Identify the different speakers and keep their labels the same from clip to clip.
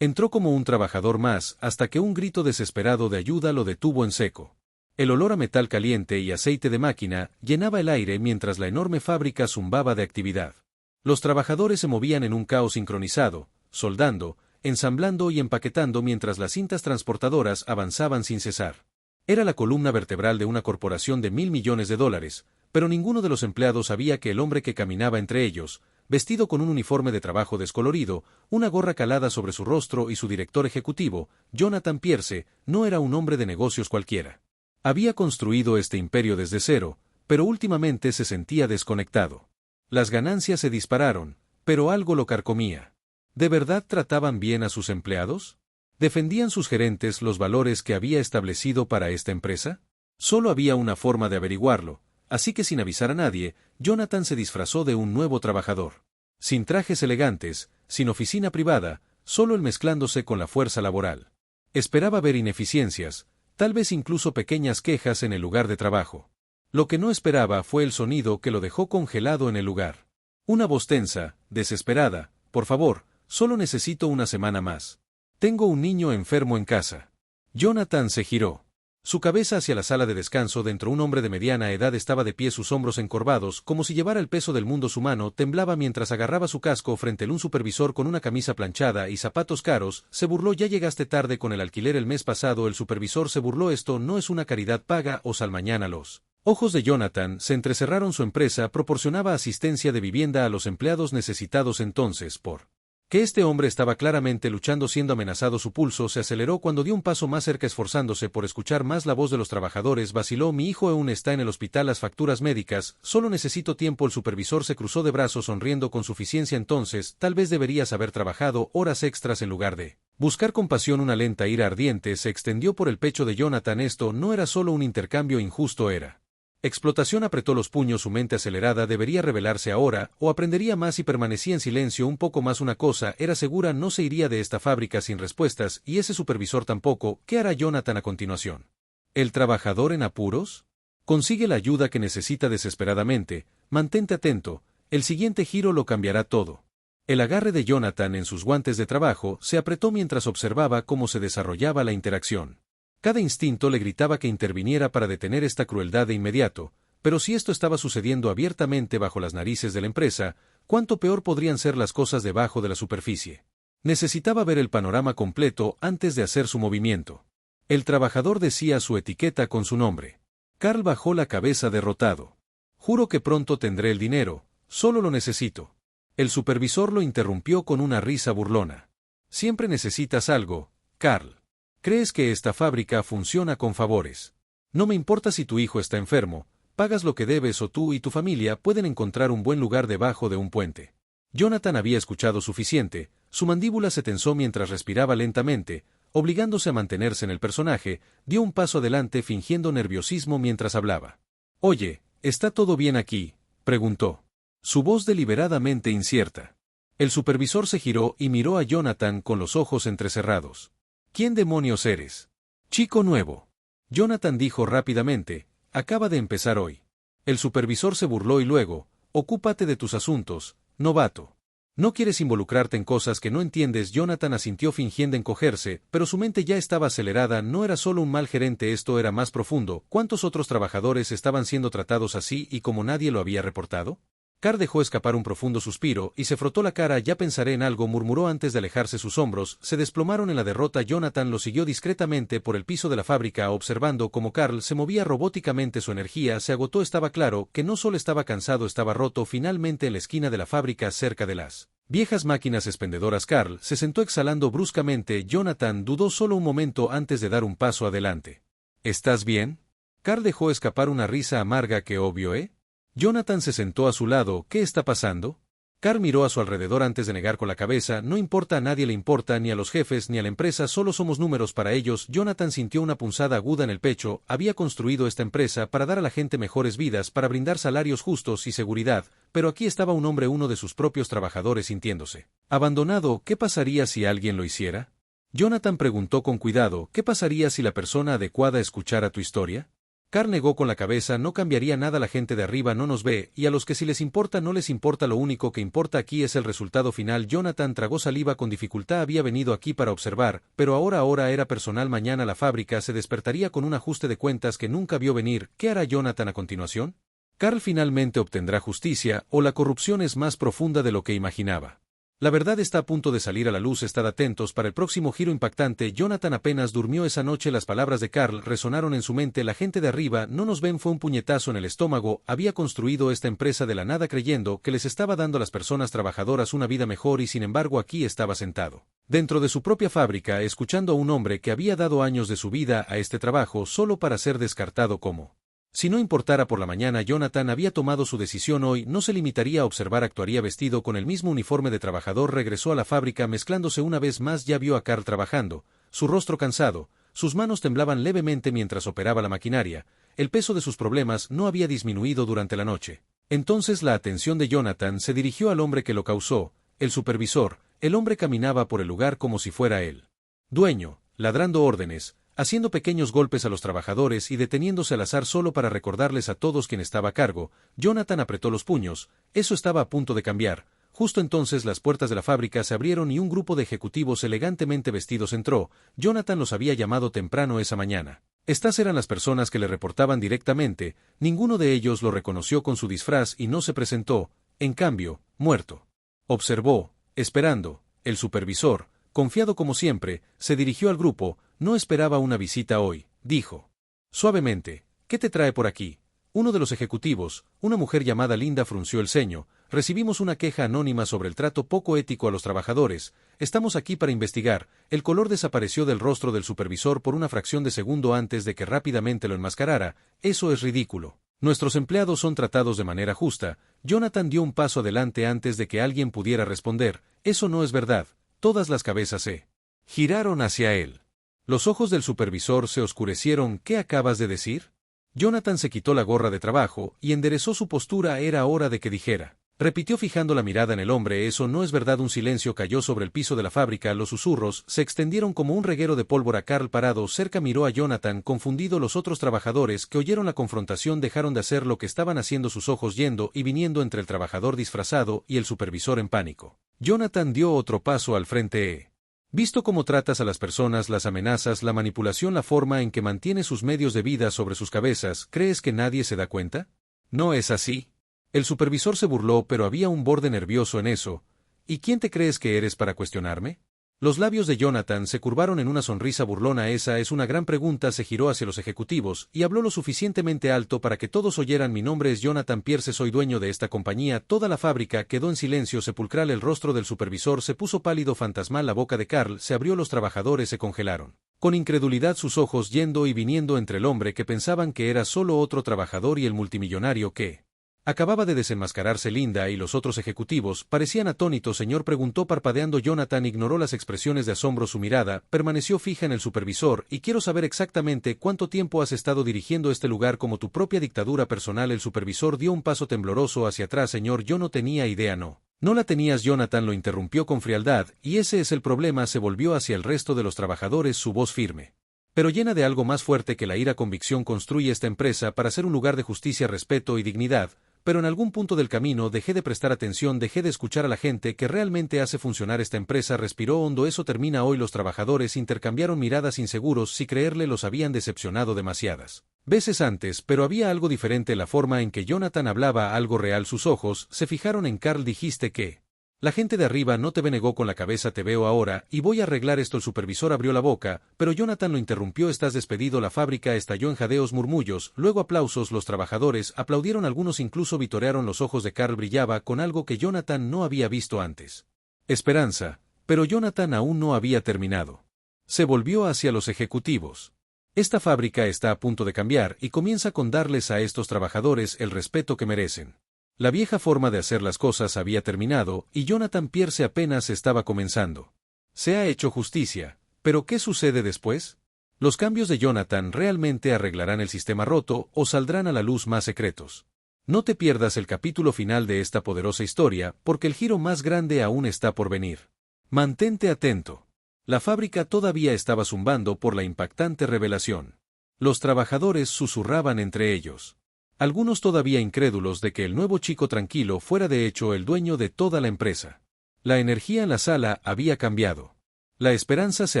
Speaker 1: Entró como un trabajador más hasta que un grito desesperado de ayuda lo detuvo en seco. El olor a metal caliente y aceite de máquina llenaba el aire mientras la enorme fábrica zumbaba de actividad. Los trabajadores se movían en un caos sincronizado, soldando, ensamblando y empaquetando mientras las cintas transportadoras avanzaban sin cesar. Era la columna vertebral de una corporación de $1.000 millones, pero ninguno de los empleados sabía que el hombre que caminaba entre ellos, vestido con un uniforme de trabajo descolorido, una gorra calada sobre su rostro y su director ejecutivo, Jonathan Pierce, no era un hombre de negocios cualquiera. Había construido este imperio desde cero, pero últimamente se sentía desconectado. Las ganancias se dispararon, pero algo lo carcomía. ¿De verdad trataban bien a sus empleados? ¿Defendían sus gerentes los valores que había establecido para esta empresa? Solo había una forma de averiguarlo, así que sin avisar a nadie, Jonathan se disfrazó de un nuevo trabajador. Sin trajes elegantes, sin oficina privada, solo él mezclándose con la fuerza laboral. Esperaba ver ineficiencias, tal vez incluso pequeñas quejas en el lugar de trabajo. Lo que no esperaba fue el sonido que lo dejó congelado en el lugar. Una voz tensa, desesperada: «Por favor, solo necesito una semana más. Tengo un niño enfermo en casa». Jonathan se giró. Su cabeza hacia la sala de descanso dentro un hombre de mediana edad estaba de pie, sus hombros encorvados, como si llevara el peso del mundo. Su mano temblaba mientras agarraba su casco frente a un supervisor con una camisa planchada y zapatos caros. Se burló: «Ya llegaste tarde con el alquiler el mes pasado». El supervisor se burló: «Esto no es una caridad, paga o sal mañana». Los ojos de Jonathan se entrecerraron. Su empresa proporcionaba asistencia de vivienda a los empleados necesitados. Entonces, ¿por que este hombre estaba claramente luchando, siendo amenazado? Su pulso se aceleró cuando dio un paso más cerca, esforzándose por escuchar más la voz de los trabajadores. Vaciló: «Mi hijo aún está en el hospital, las facturas médicas, solo necesito tiempo». El supervisor se cruzó de brazos sonriendo con suficiencia. «Entonces, tal vez deberías haber trabajado horas extras en lugar de buscar compasión». Una lenta ira ardiente se extendió por el pecho de Jonathan. Esto no era solo un intercambio injusto, era explotación. Apretó los puños, su mente acelerada. Debería rebelarse ahora, o aprendería más, y permanecía en silencio un poco más. Una cosa era segura: no se iría de esta fábrica sin respuestas, y ese supervisor tampoco. ¿Qué hará Jonathan a continuación? ¿El trabajador en apuros? Consigue la ayuda que necesita desesperadamente. Mantente atento, el siguiente giro lo cambiará todo. El agarre de Jonathan en sus guantes de trabajo se apretó mientras observaba cómo se desarrollaba la interacción. Cada instinto le gritaba que interviniera para detener esta crueldad de inmediato, pero si esto estaba sucediendo abiertamente bajo las narices de la empresa, ¿cuánto peor podrían ser las cosas debajo de la superficie? Necesitaba ver el panorama completo antes de hacer su movimiento. El trabajador decía su etiqueta con su nombre. Carl bajó la cabeza derrotado. «Juro que pronto tendré el dinero, solo lo necesito». El supervisor lo interrumpió con una risa burlona. «Siempre necesitas algo, Carl. ¿Crees que esta fábrica funciona con favores? No me importa si tu hijo está enfermo, pagas lo que debes o tú y tu familia pueden encontrar un buen lugar debajo de un puente». Jonathan había escuchado suficiente, su mandíbula se tensó mientras respiraba lentamente, obligándose a mantenerse en el personaje. Dio un paso adelante fingiendo nerviosismo mientras hablaba. «Oye, ¿está todo bien aquí?», preguntó. Su voz deliberadamente incierta. El supervisor se giró y miró a Jonathan con los ojos entrecerrados. «¿Quién demonios eres?» «Chico nuevo», Jonathan dijo rápidamente, «acaba de empezar hoy». El supervisor se burló y luego: «Ocúpate de tus asuntos, novato. ¿No quieres involucrarte en cosas que no entiendes?». Jonathan asintió fingiendo encogerse, pero su mente ya estaba acelerada. No era solo un mal gerente, esto era más profundo. ¿Cuántos otros trabajadores estaban siendo tratados así y como nadie lo había reportado? Carl dejó escapar un profundo suspiro y se frotó la cara. «Ya pensaré en algo», murmuró antes de alejarse. Sus hombros se desplomaron en la derrota. Jonathan lo siguió discretamente por el piso de la fábrica, observando cómo Carl se movía robóticamente. Su energía se agotó. Estaba claro que no solo estaba cansado, estaba roto. Finalmente, en la esquina de la fábrica, cerca de las viejas máquinas expendedoras, Carl se sentó exhalando bruscamente. Jonathan dudó solo un momento antes de dar un paso adelante. «¿Estás bien?». Carl dejó escapar una risa amarga. «Qué obvio, ¿eh?». Jonathan se sentó a su lado. «¿Qué está pasando?». Carl miró a su alrededor antes de negar con la cabeza. «No importa, a nadie le importa, ni a los jefes ni a la empresa, solo somos números para ellos». Jonathan sintió una punzada aguda en el pecho. Había construido esta empresa para dar a la gente mejores vidas, para brindar salarios justos y seguridad, pero aquí estaba un hombre, uno de sus propios trabajadores, sintiéndose abandonado. ¿Qué pasaría si alguien lo hiciera?, Jonathan preguntó con cuidado. «¿Qué pasaría si la persona adecuada escuchara tu historia?». Carl negó con la cabeza. No cambiaría nada, la gente de arriba no nos ve, y a los que sí les importa no les importa, lo único que importa aquí es el resultado final. Jonathan tragó saliva con dificultad. Había venido aquí para observar, pero ahora era personal. Mañana la fábrica se despertaría con un ajuste de cuentas que nunca vio venir. ¿Qué hará Jonathan a continuación? Carl finalmente obtendrá justicia, o la corrupción es más profunda de lo que imaginaba. La verdad está a punto de salir a la luz. Estad atentos para el próximo giro impactante. Jonathan apenas durmió esa noche. Las palabras de Carl resonaron en su mente. La gente de arriba no nos ven. Fue un puñetazo en el estómago. Había construido esta empresa de la nada creyendo que les estaba dando a las personas trabajadoras una vida mejor, y sin embargo aquí estaba sentado dentro de su propia fábrica, escuchando a un hombre que había dado años de su vida a este trabajo solo para ser descartado como... Si no importara por la mañana, Jonathan había tomado su decisión hoy. No se limitaría a observar, actuaría vestido con el mismo uniforme de trabajador. Regresó a la fábrica mezclándose una vez más. Ya vio a Carl trabajando, su rostro cansado, sus manos temblaban levemente mientras operaba la maquinaria. El peso de sus problemas no había disminuido durante la noche. Entonces la atención de Jonathan se dirigió al hombre que lo causó, el supervisor. El hombre caminaba por el lugar como si fuera el dueño, ladrando órdenes, haciendo pequeños golpes a los trabajadores y deteniéndose al azar solo para recordarles a todos quién estaba a cargo. Jonathan apretó los puños. Eso estaba a punto de cambiar. Justo entonces las puertas de la fábrica se abrieron y un grupo de ejecutivos elegantemente vestidos entró. Jonathan los había llamado temprano esa mañana. Estas eran las personas que le reportaban directamente. Ninguno de ellos lo reconoció con su disfraz y no se presentó. En cambio, muerto. Observó, esperando. El supervisor, confiado como siempre, se dirigió al grupo. No esperaba una visita hoy, dijo suavemente. ¿Qué te trae por aquí? Uno de los ejecutivos, una mujer llamada Linda, frunció el ceño. Recibimos una queja anónima sobre el trato poco ético a los trabajadores. Estamos aquí para investigar. El color desapareció del rostro del supervisor por una fracción de segundo antes de que rápidamente lo enmascarara. Eso es ridículo. Nuestros empleados son tratados de manera justa. Jonathan dio un paso adelante antes de que alguien pudiera responder. Eso no es verdad. Todas las cabezas se giraron hacia él. Los ojos del supervisor se oscurecieron. ¿Qué acabas de decir? Jonathan se quitó la gorra de trabajo y enderezó su postura. Era hora de que dijera. Repitió fijando la mirada en el hombre. Eso no es verdad. Un silencio cayó sobre el piso de la fábrica. Los susurros se extendieron como un reguero de pólvora. Carl, parado cerca, miró a Jonathan confundido. Los otros trabajadores que oyeron la confrontación dejaron de hacer lo que estaban haciendo, sus ojos yendo y viniendo entre el trabajador disfrazado y el supervisor en pánico. Jonathan dio otro paso al frente. Visto cómo tratas a las personas, las amenazas, la manipulación, la forma en que mantiene sus medios de vida sobre sus cabezas, ¿crees que nadie se da cuenta? ¿No es así? El supervisor se burló, pero había un borde nervioso en eso. ¿Y quién te crees que eres para cuestionarme? Los labios de Jonathan se curvaron en una sonrisa burlona. Esa es una gran pregunta. Se giró hacia los ejecutivos y habló lo suficientemente alto para que todos oyeran. Mi nombre es Jonathan Pierce, soy dueño de esta compañía. Toda la fábrica quedó en silencio sepulcral. El rostro del supervisor se puso pálido, fantasmal. La boca de Carl se abrió. Los trabajadores se congelaron con incredulidad, sus ojos yendo y viniendo entre el hombre que pensaban que era solo otro trabajador y el multimillonario que acababa de desenmascararse. Linda y los otros ejecutivos parecían atónitos. Señor, preguntó parpadeando. Jonathan ignoró las expresiones de asombro. Su mirada permaneció fija en el supervisor. Y quiero saber exactamente cuánto tiempo has estado dirigiendo este lugar como tu propia dictadura personal. El supervisor dio un paso tembloroso hacia atrás. Señor, yo no tenía idea. No la tenías. Jonathan lo interrumpió con frialdad, y ese es el problema. Se volvió hacia el resto de los trabajadores, su voz firme, pero llena de algo más fuerte que la ira. Convicción. Construye esta empresa para ser un lugar de justicia, respeto y dignidad. Pero en algún punto del camino dejé de prestar atención, dejé de escuchar a la gente que realmente hace funcionar esta empresa. Respiró hondo. Eso termina hoy. Los trabajadores intercambiaron miradas, inseguros si creerle. Los habían decepcionado demasiadas veces antes, pero había algo diferente. La forma en que Jonathan hablaba, algo real. Sus ojos se fijaron en Carl. Dijiste que la gente de arriba no te ve. Negó con la cabeza. Te veo ahora, y voy a arreglar esto. El supervisor abrió la boca, pero Jonathan lo interrumpió. Estás despedido. La fábrica estalló en jadeos, murmullos, luego aplausos. Los trabajadores aplaudieron, algunos incluso vitorearon. Los ojos de Carl brillaba con algo que Jonathan no había visto antes. Esperanza. Pero Jonathan aún no había terminado. Se volvió hacia los ejecutivos. Esta fábrica está a punto de cambiar y comienza con darles a estos trabajadores el respeto que merecen. La vieja forma de hacer las cosas había terminado y Jonathan Pierce apenas estaba comenzando. Se ha hecho justicia, pero ¿qué sucede después? ¿Los cambios de Jonathan realmente arreglarán el sistema roto o saldrán a la luz más secretos? No te pierdas el capítulo final de esta poderosa historia, porque el giro más grande aún está por venir. Mantente atento. La fábrica todavía estaba zumbando por la impactante revelación. Los trabajadores susurraban entre ellos. Algunos todavía incrédulos de que el nuevo chico tranquilo fuera de hecho el dueño de toda la empresa. La energía en la sala había cambiado. La esperanza se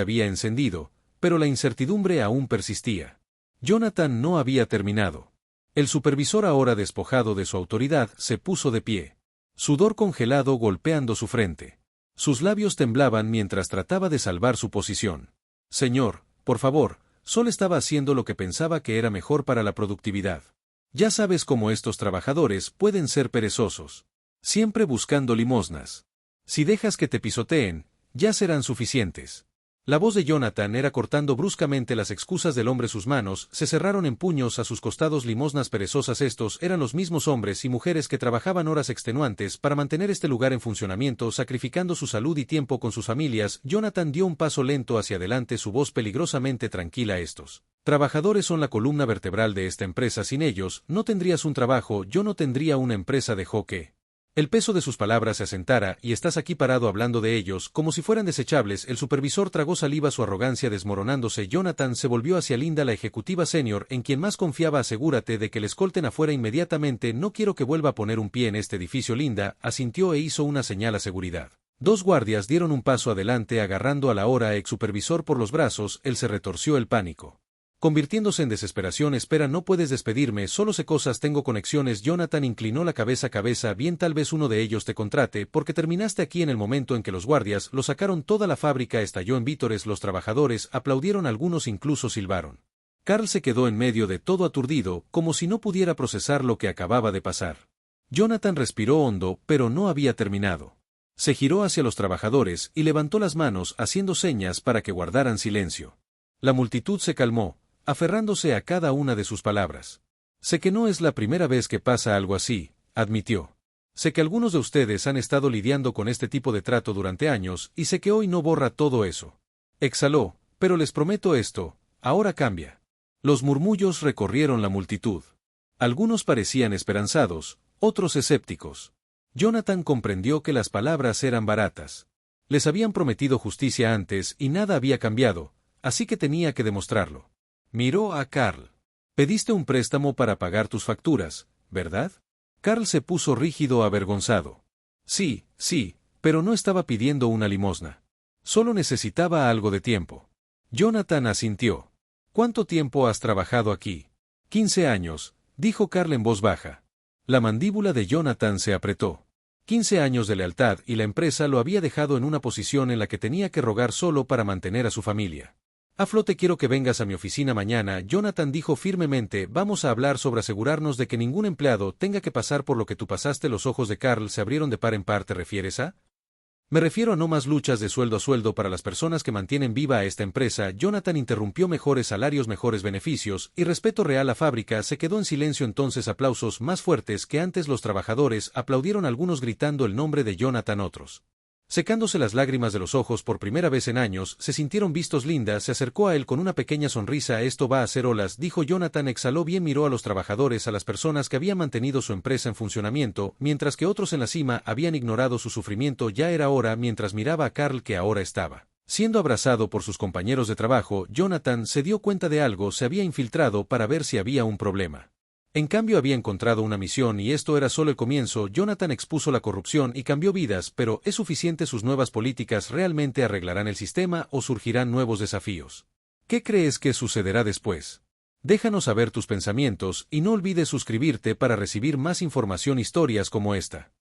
Speaker 1: había encendido, pero la incertidumbre aún persistía. Jonathan no había terminado. El supervisor, ahora despojado de su autoridad, se puso de pie. Sudor congelado golpeando su frente. Sus labios temblaban mientras trataba de salvar su posición. Señor, por favor, solo estaba haciendo lo que pensaba que era mejor para la productividad. Ya sabes cómo estos trabajadores pueden ser perezosos. Siempre buscando limosnas. Si dejas que te pisoteen, ya serán suficientes. La voz de Jonathan era cortando bruscamente las excusas del hombre. Sus manos se cerraron en puños a sus costados. Limosnas perezosas. Estos eran los mismos hombres y mujeres que trabajaban horas extenuantes para mantener este lugar en funcionamiento, sacrificando su salud y tiempo con sus familias. Jonathan dio un paso lento hacia adelante, su voz peligrosamente tranquila. Estos trabajadores son la columna vertebral de esta empresa. Sin ellos, no tendrías un trabajo, yo no tendría una empresa. Dejó que el peso de sus palabras se asentara, y estás aquí parado hablando de ellos, como si fueran desechables. El supervisor tragó saliva, su arrogancia desmoronándose. Jonathan se volvió hacia Linda, la ejecutiva senior, en quien más confiaba. Asegúrate de que le escolten afuera inmediatamente. No quiero que vuelva a poner un pie en este edificio. Linda asintió e hizo una señal a seguridad. Dos guardias dieron un paso adelante, agarrando a la ahora ex supervisor por los brazos. Él se retorció, el pánico convirtiéndose en desesperación. Espera, no puedes despedirme, solo sé cosas, tengo conexiones. Jonathan inclinó la cabeza. Bien, tal vez uno de ellos te contrate, porque terminaste aquí en el momento en que los guardias lo sacaron. Toda la fábrica estalló en vítores. Los trabajadores aplaudieron, algunos incluso silbaron. Carl se quedó en medio de todo, aturdido, como si no pudiera procesar lo que acababa de pasar. Jonathan respiró hondo, pero no había terminado. Se giró hacia los trabajadores y levantó las manos, haciendo señas para que guardaran silencio. La multitud se calmó, aferrándose a cada una de sus palabras. Sé que no es la primera vez que pasa algo así, admitió. Sé que algunos de ustedes han estado lidiando con este tipo de trato durante años, y sé que hoy no borra todo eso. Exhaló, pero les prometo esto, ahora cambia. Los murmullos recorrieron la multitud. Algunos parecían esperanzados, otros escépticos. Jonathan comprendió que las palabras eran baratas. Les habían prometido justicia antes y nada había cambiado, así que tenía que demostrarlo. Miró a Carl. Pediste un préstamo para pagar tus facturas, ¿verdad? Carl se puso rígido, avergonzado. Sí, pero no estaba pidiendo una limosna. Solo necesitaba algo de tiempo. Jonathan asintió. ¿Cuánto tiempo has trabajado aquí? 15 años, dijo Carl en voz baja. La mandíbula de Jonathan se apretó. 15 años de lealtad, y la empresa lo había dejado en una posición en la que tenía que rogar solo para mantener a su familia. A flote. Quiero que vengas a mi oficina mañana, Jonathan dijo firmemente. Vamos a hablar sobre asegurarnos de que ningún empleado tenga que pasar por lo que tú pasaste. Los ojos de Carl se abrieron de par en par. ¿Te refieres a? Me refiero a no más luchas de sueldo a sueldo para las personas que mantienen viva a esta empresa. Jonathan interrumpió. Mejores salarios, mejores beneficios y respeto real. La fábrica se quedó en silencio. Entonces aplausos más fuertes que antes. Los trabajadores aplaudieron, algunos gritando el nombre de Jonathan, otros secándose las lágrimas de los ojos. Por primera vez en años se sintieron vistos. Linda se acercó a él con una pequeña sonrisa. Esto va a hacer olas, dijo Jonathan. Exhaló bien, miró a los trabajadores, a las personas que habían mantenido su empresa en funcionamiento, mientras que otros en la cima habían ignorado su sufrimiento. Ya era hora. Mientras miraba a Carl, que ahora estaba siendo abrazado por sus compañeros de trabajo, Jonathan se dio cuenta de algo. Se había infiltrado para ver si había un problema. En cambio había encontrado una misión, y esto era solo el comienzo. Jonathan expuso la corrupción y cambió vidas, pero ¿es suficiente? ¿Sus nuevas políticas realmente arreglarán el sistema o surgirán nuevos desafíos? ¿Qué crees que sucederá después? Déjanos saber tus pensamientos y no olvides suscribirte para recibir más información, historias como esta.